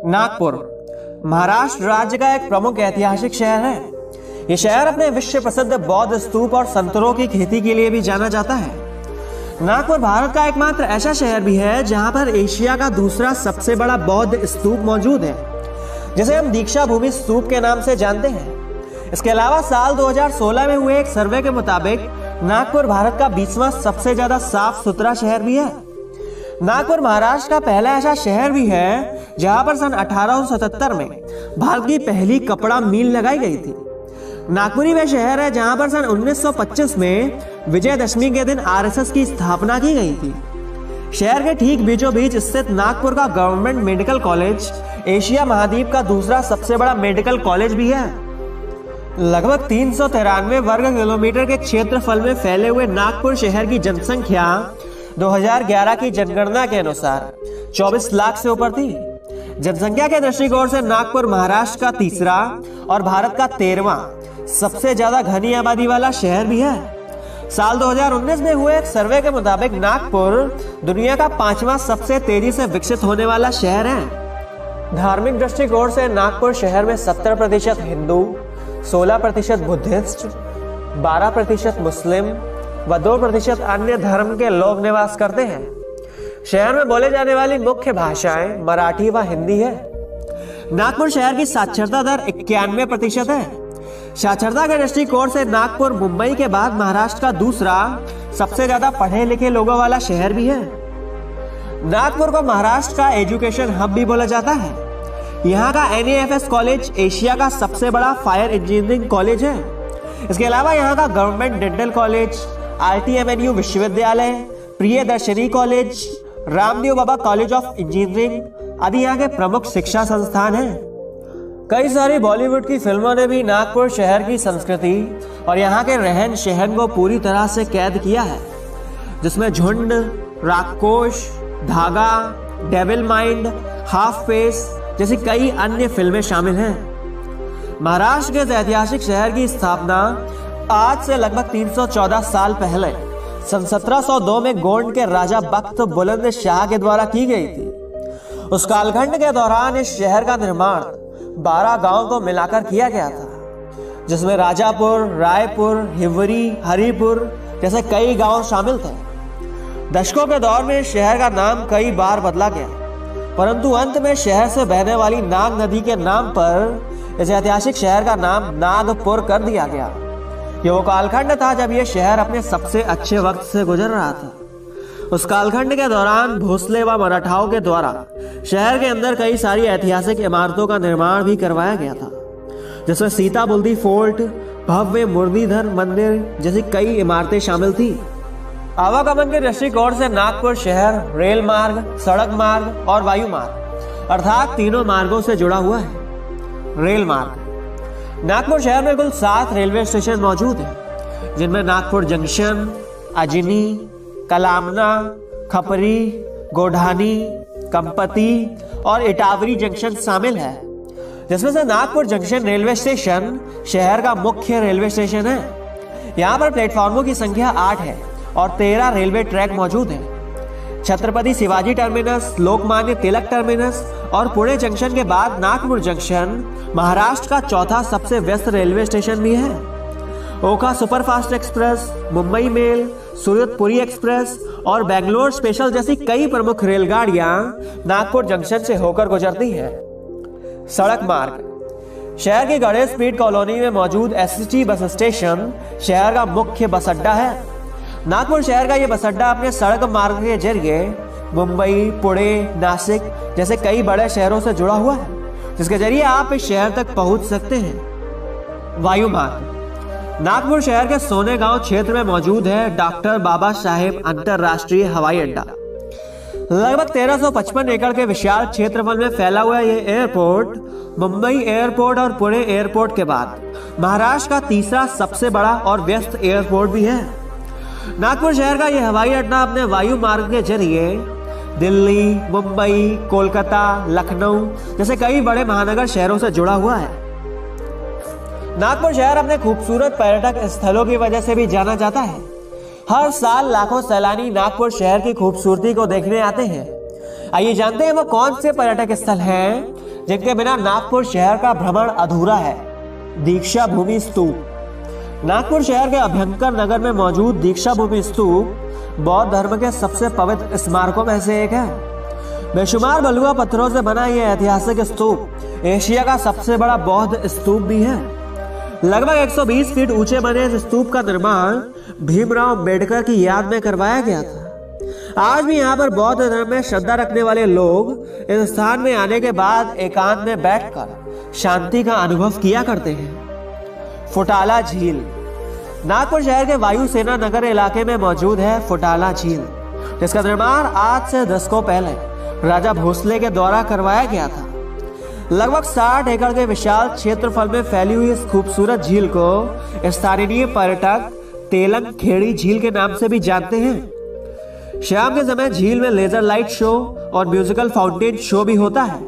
नागपुर महाराष्ट्र राज्य का एक प्रमुख ऐतिहासिक शहर है। यह शहर अपने विश्व प्रसिद्ध बौद्ध स्तूप और संतरों की खेती के लिए भी जाना जाता है। नागपुर भारत का एकमात्र ऐसा शहर भी है जहां पर एशिया का दूसरा सबसे बड़ा बौद्ध स्तूप मौजूद है, जिसे हम दीक्षा भूमि स्तूप के नाम से जानते हैं। इसके अलावा साल 2016 में हुए एक सर्वे के मुताबिक नागपुर भारत का 20वां सबसे ज्यादा साफ सुथरा शहर भी है। नागपुर महाराष्ट्र का पहला ऐसा शहर भी है जहां पर सन 1877 में भारत की पहली कपड़ा मिल लगाई गई थी। नागपुरी वह शहर है जहां पर सन 1925 में विजयदशमी के दिन आरएसएस की स्थापना की गई थी। शहर के ठीक बीचों बीच स्थित नागपुर का गवर्नमेंट मेडिकल कॉलेज एशिया महाद्वीप का दूसरा सबसे बड़ा मेडिकल कॉलेज भी है। लगभग 393 वर्ग किलोमीटर के क्षेत्रफल में फैले हुए नागपुर शहर की जनसंख्या 2011 की जनगणना के अनुसार 24 लाख से ऊपर थी। जनसंख्या के दृष्टिकोण से नागपुर महाराष्ट्र का तीसरा और भारत का 13वां सबसे ज्यादा घनी आबादी वाला शहर भी है। साल 2019 में हुए एक सर्वे के मुताबिक नागपुर दुनिया का 5वां सबसे तेजी से विकसित होने वाला शहर है। धार्मिक दृष्टिकोण से नागपुर शहर में 70% हिंदू, 16% बुद्धिस्ट, 12% मुस्लिम व 2% अन्य धर्म के लोग निवास करते हैं। शहर में बोले जाने वाली मुख्य भाषाएं मराठी व हिंदी है। नागपुर शहर की साक्षरता दर 91% है। साक्षरता के दृष्टिकोण से नागपुर मुंबई के बाद महाराष्ट्र का दूसरा सबसे ज्यादा पढ़े लिखे लोगों वाला शहर भी है। नागपुर को महाराष्ट्र का एजुकेशन हब भी बोला जाता है। यहाँ का NAFS कॉलेज एशिया का सबसे बड़ा फायर इंजीनियरिंग कॉलेज है। इसके अलावा यहाँ का गवर्नमेंट डेंटल कॉलेज, RTMNU विश्वविद्यालय, Priyadarshini college, Ramdev Baba college of engineering आदि यहाँ के प्रमुख शिक्षा संस्थान हैं। कई सारी बॉलीवुड की फिल्मों ने भी नागपुर शहर की संस्कृति और यहाँ के रहन सहन को पूरी तरह से कैद किया है, जिसमें झुंड, राक्षस, धागा, डेविल माइंड, हाफ फेस जैसी कई अन्य फिल्में शामिल हैं। महाराष्ट्र के ऐतिहासिक शहर की स्थापना आज से लगभग 314 साल पहले सन 1702 में गोंड के राजा बख्त बुलंद शाह के द्वारा की गई थी। उस कालखंड के दौरान इस शहर का निर्माण 12 गांवों को मिलाकर किया गया था, जिसमें राजापुर, रायपुर, हिवरी, हरिपुर जैसे कई गांव शामिल थे। दशकों के दौर में इस शहर का नाम कई बार बदला गया, परंतु अंत में शहर से बहने वाली नाग नदी के नाम पर इस ऐतिहासिक शहर का नाम नागपुर कर दिया गया। ये वो कालखंड था जब यह शहर अपने सबसे अच्छे वक्त से गुजर रहा था। उस कालखंड के दौरान भोसले व मराठाओं के द्वारा शहर के अंदर कई सारी ऐतिहासिक इमारतों का निर्माण भी करवाया गया था, जिसमें सीता बुल्दी फोर्ट, भव्य मुरलीधर मंदिर जैसी कई इमारतें शामिल थी। आवागमन के दृष्टिकोण से नागपुर शहर रेल मार्ग, सड़क मार्ग और वायु मार्ग अर्थात तीनों मार्गों से जुड़ा हुआ है। रेल मार्ग नागपुर शहर में कुल 7 रेलवे स्टेशन मौजूद हैं, जिनमें नागपुर जंक्शन, अजनी, कलामना, खपरी, गोढ़ानी, कंपती और इटावरी जंक्शन शामिल है। जिसमें से नागपुर जंक्शन रेलवे स्टेशन शहर का मुख्य रेलवे स्टेशन है। यहाँ पर प्लेटफॉर्मों की संख्या 8 है और 13 रेलवे ट्रैक मौजूद हैं। छत्रपति शिवाजी टर्मिनस, लोकमान्य तिलक टर्मिनस और पुणे जंक्शन के बाद नागपुर जंक्शन महाराष्ट्र का चौथा सबसे व्यस्त रेलवे स्टेशन भी है। Okha superfast express, Mumbai mail, Suratpuri express और बेंगलोर स्पेशल जैसी कई प्रमुख रेलगाड़ियां नागपुर जंक्शन से होकर गुजरती हैं। सड़क मार्ग शहर की गणेश स्पीड कॉलोनी में मौजूद ST बस स्टेशन शहर का मुख्य बस अड्डा है। नागपुर शहर का यह बस अड्डा अपने सड़क मार्ग के जरिए मुंबई, पुणे, नासिक जैसे कई बड़े शहरों से जुड़ा हुआ है, जिसके जरिए आप इस शहर तक पहुंच सकते हैं। वायु मार्ग नागपुर शहर के सोने गांव क्षेत्र में मौजूद है डॉक्टर बाबा साहेब अंतरराष्ट्रीय हवाई अड्डा। लगभग 1355 एकड़ के विशाल क्षेत्रफल में फैला हुआ यह एयरपोर्ट मुंबई एयरपोर्ट और पुणे एयरपोर्ट के बाद महाराष्ट्र का तीसरा सबसे बड़ा और व्यस्त एयरपोर्ट भी है। नागपुर शहर का यह हवाई अड्डा अपने वायु मार्ग के जरिए दिल्ली, मुंबई, कोलकाता, लखनऊ जैसे कई बड़े महानगर शहरों से जुड़ा हुआ है। नागपुर शहर अपने खूबसूरत पर्यटक स्थलों की वजह से भी जाना जाता है। हर साल लाखों सैलानी नागपुर शहर की खूबसूरती को देखने आते हैं। आइए जानते हैं वो कौन से पर्यटक स्थल हैं जिनके बिना नागपुर शहर का भ्रमण अधूरा है। दीक्षा भूमि स्तूप। नागपुर शहर के अभ्यंकर नगर में मौजूद दीक्षा भूमि स्तूप बौद्ध धर्म के सबसे पवित्र स्मारकों में से एक है। बेशुमार बलुआ पत्थरों से बना यह ऐतिहासिक स्तूप एशिया का सबसे बड़ा बौद्ध स्तूप भी है। लगभग 120 फीट ऊंचे बने इस स्तूप का निर्माण भीमराव अंबेडकर की याद में करवाया गया था। आज भी यहाँ पर बौद्ध धर्म में श्रद्धा रखने वाले लोग इस स्थान में आने के बाद एकांत में बैठकर शांति का अनुभव किया करते हैं। फुटाला झील। नागपुर शहर के वायुसेना नगर इलाके में मौजूद है फुटाला झील, जिसका निर्माण आज से दशकों पहले राजा भोसले के द्वारा करवाया गया था। लगभग 60 एकड़ के विशाल क्षेत्रफल में फैली हुई इस खूबसूरत झील को स्थानीय पर्यटक तेलंग खेड़ी झील के नाम से भी जानते हैं। शाम के समय झील में लेजर लाइट शो और म्यूजिकल फाउंटेन शो भी होता है।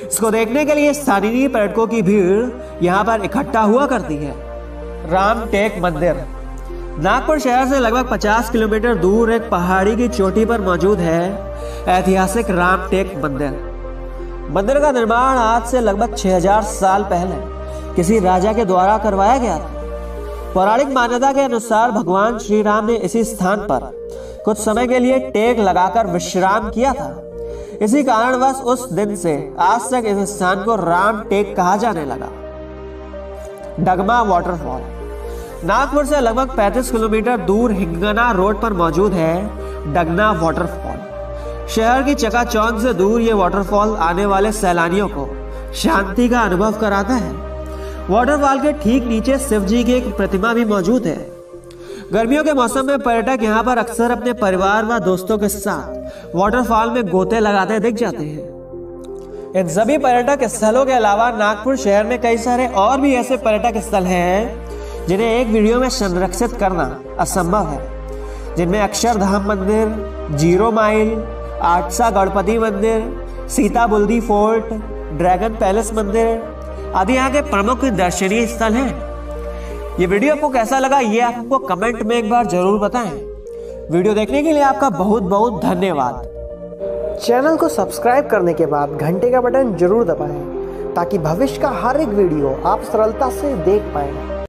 इसको देखने के लिए स्थानीय पर्यटकों की भीड़ यहाँ पर इकट्ठा हुआ करती है। रामटेक मंदिर। नागपुर शहर से लगभग 50 किलोमीटर दूर एक पहाड़ी की चोटी पर मौजूद है ऐतिहासिक रामटेक मंदिर। मंदिर का निर्माण आज से लगभग 6000 साल पहले किसी राजा के द्वारा करवाया गया था। पौराणिक मान्यता के अनुसार भगवान श्री राम ने इसी स्थान पर कुछ समय के लिए टेक लगाकर विश्राम किया था। इसी कारणवश उस दिन से आज तक इस स्थान को राम टेक कहा जाने लगा। डगमा वाटरफॉल। नागपुर से लगभग 35 किलोमीटर दूर हिंगना रोड पर मौजूद है डगना वाटरफॉल। शहर की चकाचौंध से दूर ये वाटरफॉल आने वाले सैलानियों को शांति का अनुभव कराता है। वाटरफॉल के ठीक नीचे शिव जी की एक प्रतिमा भी मौजूद है। गर्मियों के मौसम में पर्यटक यहाँ पर अक्सर अपने परिवार व दोस्तों के साथ वाटरफॉल में गोते लगाते दिख जाते हैं। इन सभी पर्यटक स्थलों के अलावा नागपुर शहर में कई सारे और भी ऐसे पर्यटक स्थल हैं जिन्हें एक वीडियो में संरक्षित करना असंभव है, जिनमें अक्षरधाम मंदिर, जीरो माइल, आटसा गणपति मंदिर, सीता बुल्दी फोर्ट, ड्रैगन पैलेस मंदिर आदि यहाँ के प्रमुख दर्शनीय स्थल हैं। ये वीडियो आपको कैसा लगा ये आप हमको कमेंट में एक बार जरूर बताएं। वीडियो देखने के लिए आपका बहुत बहुत धन्यवाद। चैनल को सब्सक्राइब करने के बाद घंटे का बटन जरूर दबाएं ताकि भविष्य का हर एक वीडियो आप सरलता से देख पाएं।